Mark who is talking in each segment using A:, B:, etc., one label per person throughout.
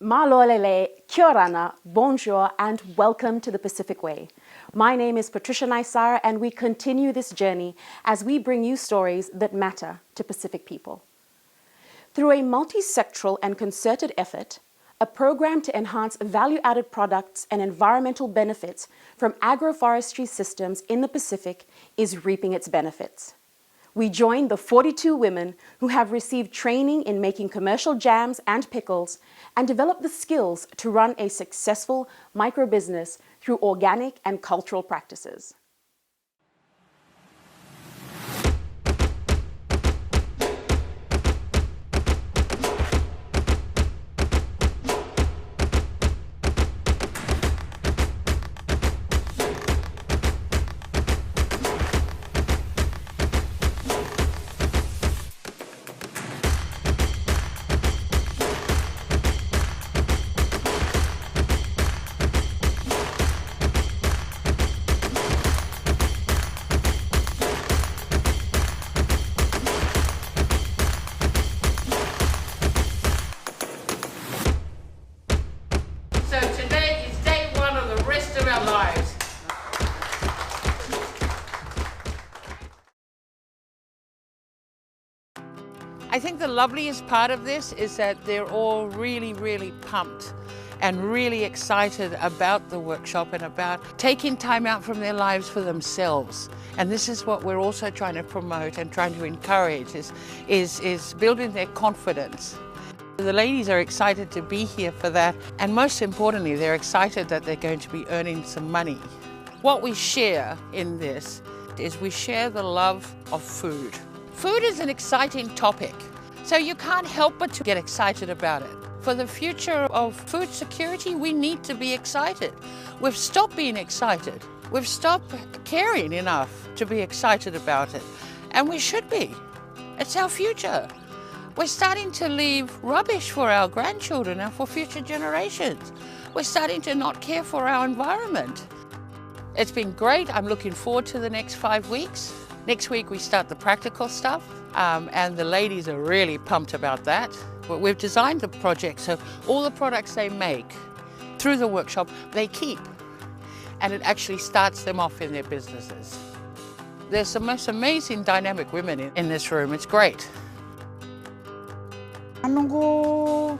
A: Malolele, kia orana, bonjour, and welcome to the Pacific Way. My name is Patricia Naisar, and we continue this journey as we bring you stories that matter to Pacific people. Through a multi-sectoral and concerted effort, a program to enhance value-added products and environmental benefits from agroforestry systems in the Pacific is reaping its benefits. We join the 42 women who have received training in making commercial jams and pickles and developed the skills to run a successful micro-business through organic and cultural practices.
B: So today is day one of the rest of our lives. I think the loveliest part of this is that they're all really pumped and really excited about the workshop and about taking time out from their lives for themselves. And this is what we're also trying to promote and trying to encourage is building their confidence. The ladies are excited to be here for that, and most importantly, they're excited that they're going to be earning some money. What we share in this is we share the love of food. Food is an exciting topic, so you can't help but to get excited about it. For the future of food security, we need to be excited. We've stopped being excited. We've stopped caring enough to be excited about it, and we should be. It's our future. We're starting to leave rubbish for our grandchildren and for future generations. We're starting to not care for our environment. It's been great. I'm looking forward to the next 5 weeks. Next week we start the practical stuff, and the ladies are really pumped about that. But we've designed the project so all the products they make through the workshop, they keep. And it actually starts them off in their businesses. There's the most amazing dynamic women in this room. It's great.
C: Nunggu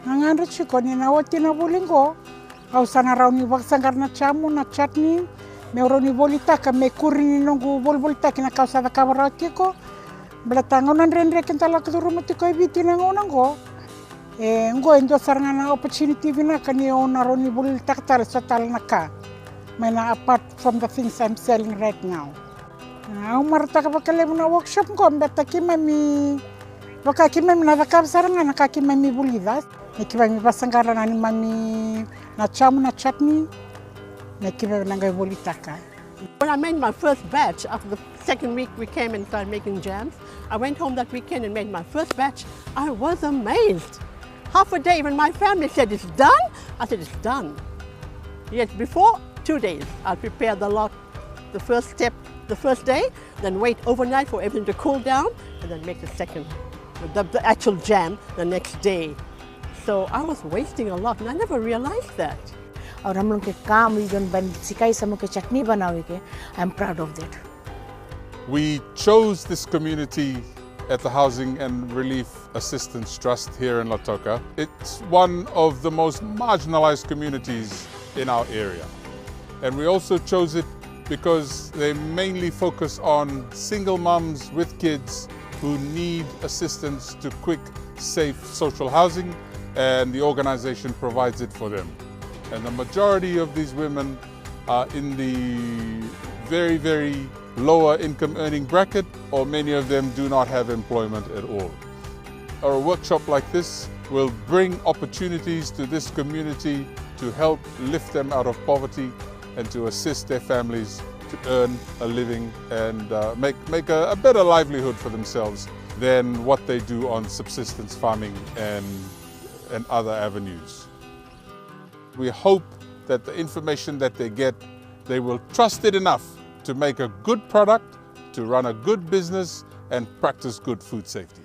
C: ngandret siko ni na wati na bulingo au sana raw ni bagsangar na chamu na chutney me roni bolita ka me kurni nunggu bolbolita kina kausa da kabara tiko blatanga nan rendre kentala kuduru mutiko ibiti na ngonango ngo endo sarngana opportunity vina kani ona roni bolita tal satal naka mana apart from the things I'm selling right now marta ka bakale na workshop ko mbata kimami Wakaki mami na vakab saranga na kaki mami bulidas. Nekiba mi basangara na ni mami na chamu na chutney. Nekiba nangai bolitaka.
D: When I made my first batch, after the second week we came and started making jams, I went home that weekend and made my first batch. I was amazed. Half a day when my family said it's done, I said it's done. Yet before 2 days, I'll prepare the lot, the first step, the first day, then wait overnight for everything to cool down, and then make the second. The actual jam the next day. So I was wasting a lot and I never realized that.
E: और हम लोग के काम जन बन सिखाई समूह के चटनी बनावे के I'm proud of that.
F: We chose this community at the Housing and Relief Assistance Trust here in Lautoka. It's one of the most marginalized communities in our area. And we also chose it because they mainly focus on single mums with kids who need assistance to quick, safe social housing, and the organization provides it for them. And the majority of these women are in the very lower income earning bracket, or many of them do not have employment at all. A workshop like this will bring opportunities to this community to help lift them out of poverty and to assist their families to earn a living and make a better livelihood for themselves than what they do on subsistence farming and other avenues. We hope that the information that they get, they will trust it enough to make a good product, to run a good business and practice good food safety.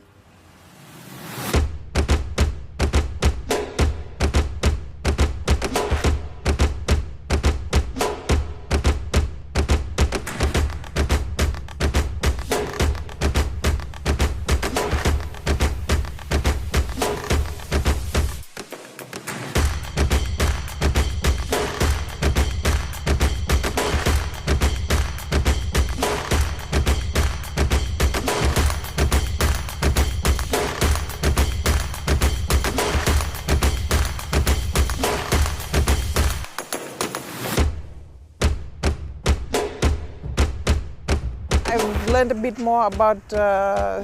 G: I've learned a bit more about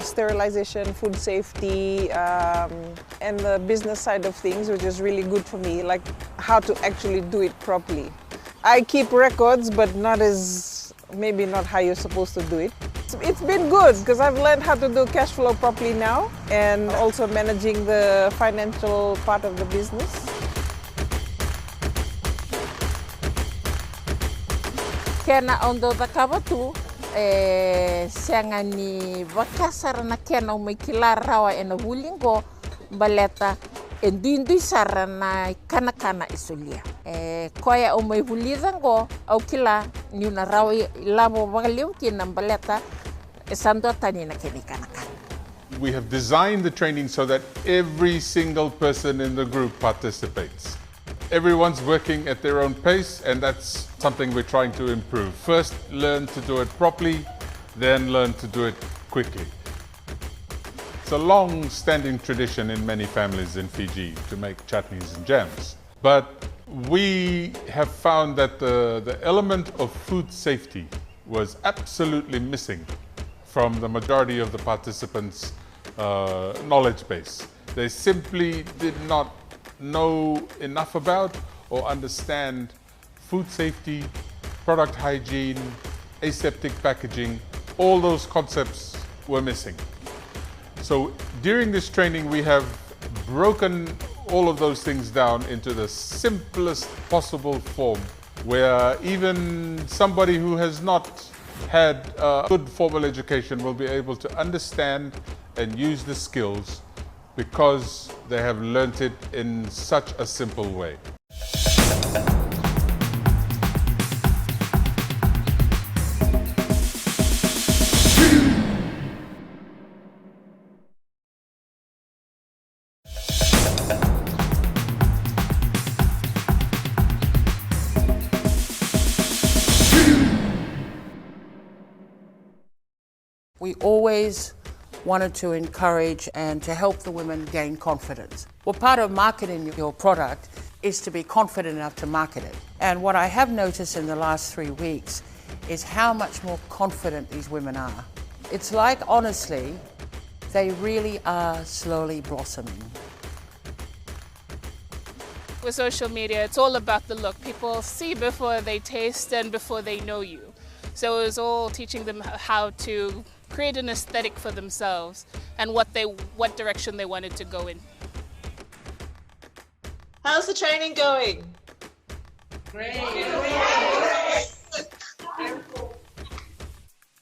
G: sterilization, food safety, and the business side of things, which is really good for me, like how to actually do it properly. I keep records, but maybe not how you're supposed to do it. It's been good because I've learned how to do cash flow properly now and also managing the financial part of the business.
H: Kena ondo takabatu siangani vakasara na kena umikila rawa ena wulingo baleta endindui sara na kana isulia. Koya umay wulizango au kila niuna rawa labo bagaliw kina baleta esando tani na kenikana.
F: We have designed the training so that every single person in the group participates. Everyone's working at their own pace, and that's something we're trying to improve. First, learn to do it properly, then learn to do it quickly. It's a long-standing tradition in many families in Fiji to make chutneys and jams. But we have found that the element of food safety was absolutely missing from the majority of the participants' knowledge base. They simply did not know enough about or understand food safety, product hygiene, aseptic packaging. All those concepts were missing. So during this training, we have broken all of those things down into the simplest possible form, where even somebody who has not had a good formal education will be able to understand and use the skills because they have learnt it in such a simple way.
B: We always wanted to encourage and to help the women gain confidence. Well, part of marketing your product is to be confident enough to market it. And what I have noticed in the last 3 weeks is how much more confident these women are. It's like, honestly, they really are slowly blossoming.
I: With social media, it's all about the look. People see before they taste and before they know you. So it was all teaching them how to create an aesthetic for themselves and what direction they wanted to go in.
J: How's the training going?
K: Great.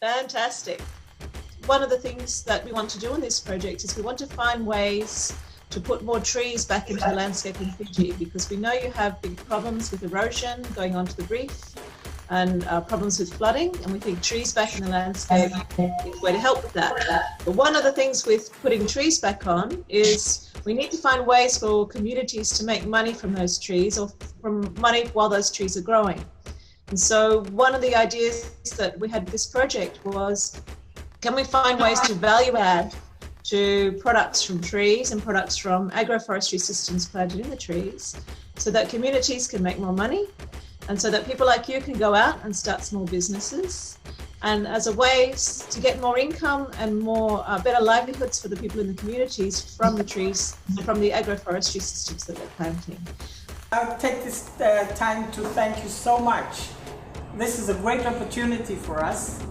J: Fantastic. One of the things that we want to do in this project is we want to find ways to put more trees back into the landscape in Fiji, because we know you have big problems with erosion going onto the reef and problems with flooding, and we think trees back in the landscape is a way to help with that. But one of the things with putting trees back on is we need to find ways for communities to make money from those trees, or from money while those trees are growing. And so one of the ideas that we had with this project was, can we find ways to value add to products from trees and products from agroforestry systems planted in the trees, so that communities can make more money, and so that people like you can go out and start small businesses, and as a way to get more income and more better livelihoods for the people in the communities from the trees, from the agroforestry systems that they're planting.
C: I'll take this time to thank you so much. This is a great opportunity for us.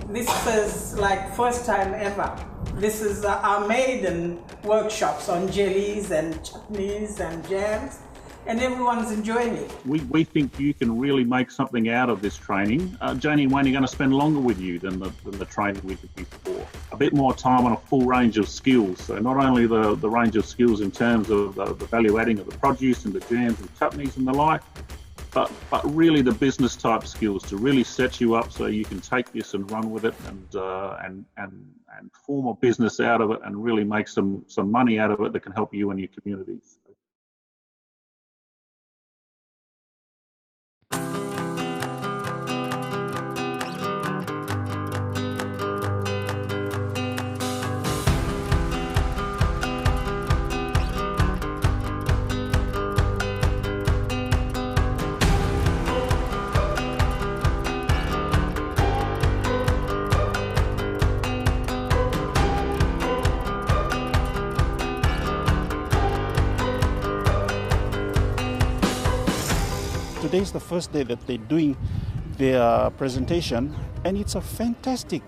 C: This is like first time ever. This is our maiden workshops on jellies and chutneys and jams, and everyone's enjoying it.
K: We think you can really make something out of this training. Janie and Wayne are going to spend longer with you than the training we did before. A bit more time on a full range of skills. So not only the range of skills in terms of the value adding of the produce and the jams and chutneys and the like, but really the business type skills to really set you up so you can take this and run with it and form a business out of it and really make some money out of it that can help you and your communities.
L: today is the first day that they're doing their presentation, and it's a fantastic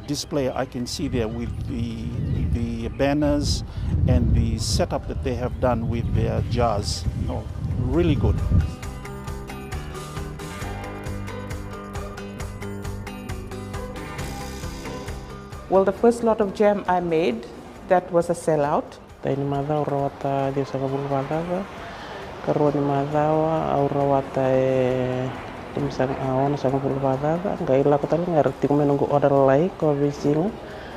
L: display I can see there with the banners and the setup that they have done with their jars. Really good.
M: Well, the first lot of jam I made, that was a sellout.
N: Taini madhao rawata dia saka bulu madhava, karoni madhawa au rawata tumisang awon saka bulu madhava, gaila kotali ngarti kumenunggu order lai ko bisinga.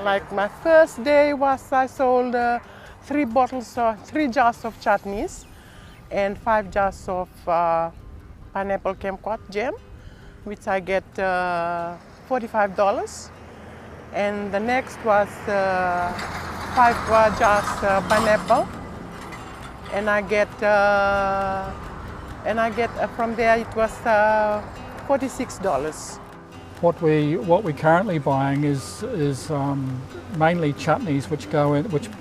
C: Like my first day was I sold 3 jars of chutneys and 5 jars of pineapple kumquat jam, which I get $45. And the next was 5 jars pineapple, and I get from there it was $46.
O: What we're currently buying is mainly chutneys, which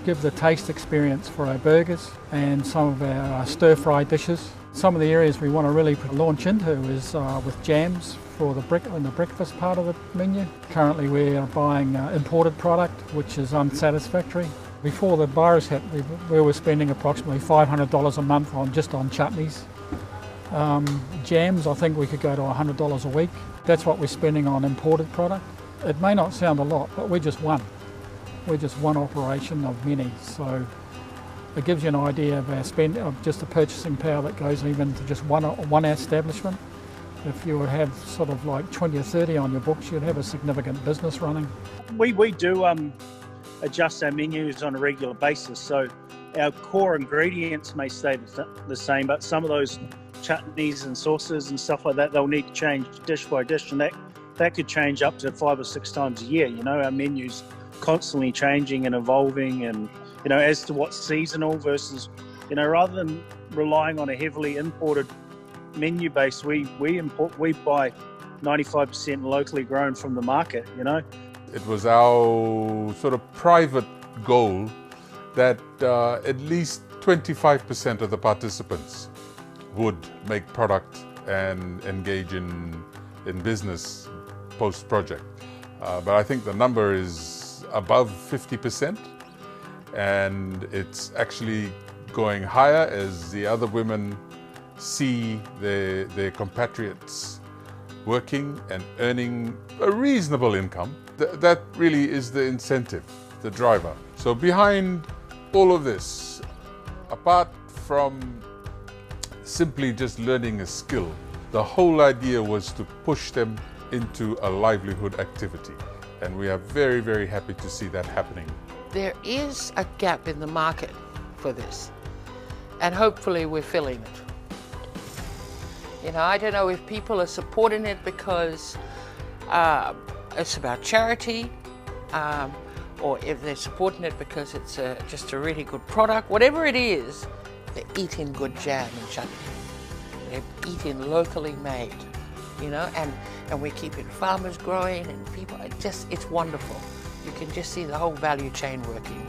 O: give the taste experience for our burgers and some of our stir-fry dishes. Some of the areas we want to really launch into is with jams for the breakfast part of the menu. Currently we are buying imported product, which is unsatisfactory. Before the virus hit, we were spending approximately $500 a month on chutneys. Jams, I think we could go to $100 a week. That's what we're spending on imported product. It may not sound a lot, but we're just one. We're just one operation of many. So it gives you an idea of of just the purchasing power that goes even to just one establishment. If you would have sort of like 20 or 30 on your books, you'd have a significant business running.
L: We do adjust our menus on a regular basis, so our core ingredients may stay the same, but some of those chutneys and sauces and stuff like that, they'll need to change dish by dish, and that could change up to 5 or 6 times a year. Our menu's constantly changing and evolving, and as to what's seasonal versus, rather than relying on a heavily imported menu base, we buy 95% locally grown from the market.
F: It was our sort of private goal that at least 25% of the participants would make product and engage in business post-project. But I think the number is above 50%, and it's actually going higher as the other women see their compatriots working and earning a reasonable income. That really is the incentive, the driver. So behind all of this, apart from simply just learning a skill, the whole idea was to push them into a livelihood activity. And we are very, very happy to see that happening.
B: There is a gap in the market for this, and hopefully we're filling it. I don't know if people are supporting it because it's about charity, or if they're supporting it because it's just a really good product. Whatever it is, they're eating good jam and chutney. They're eating locally made, and we're keeping farmers growing, and people, it's wonderful. You can just see the whole value chain working.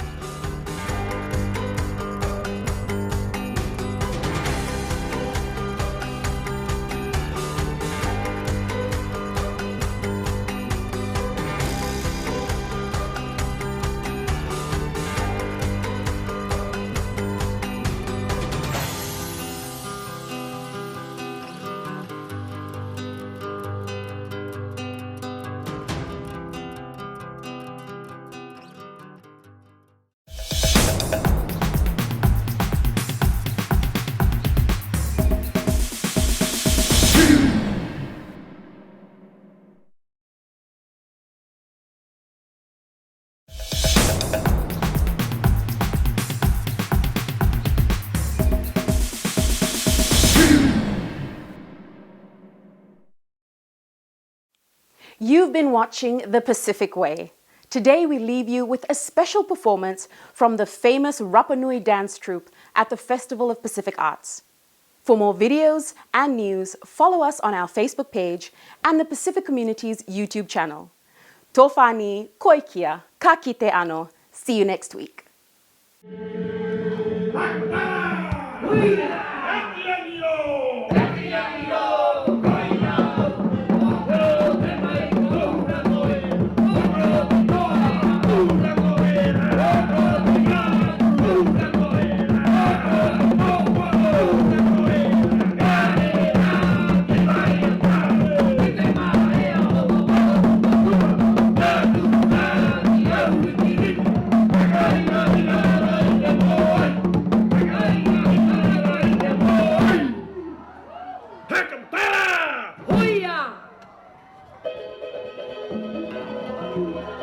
A: You've been watching The Pacific Way. Today we leave you with a special performance from the famous Rapa Nui dance troupe at the Festival of Pacific Arts. For more videos and news, follow us on our Facebook page and the Pacific Community's YouTube channel. Tofani, koikia, ka kite ano. See you next week.
P: Uy! you.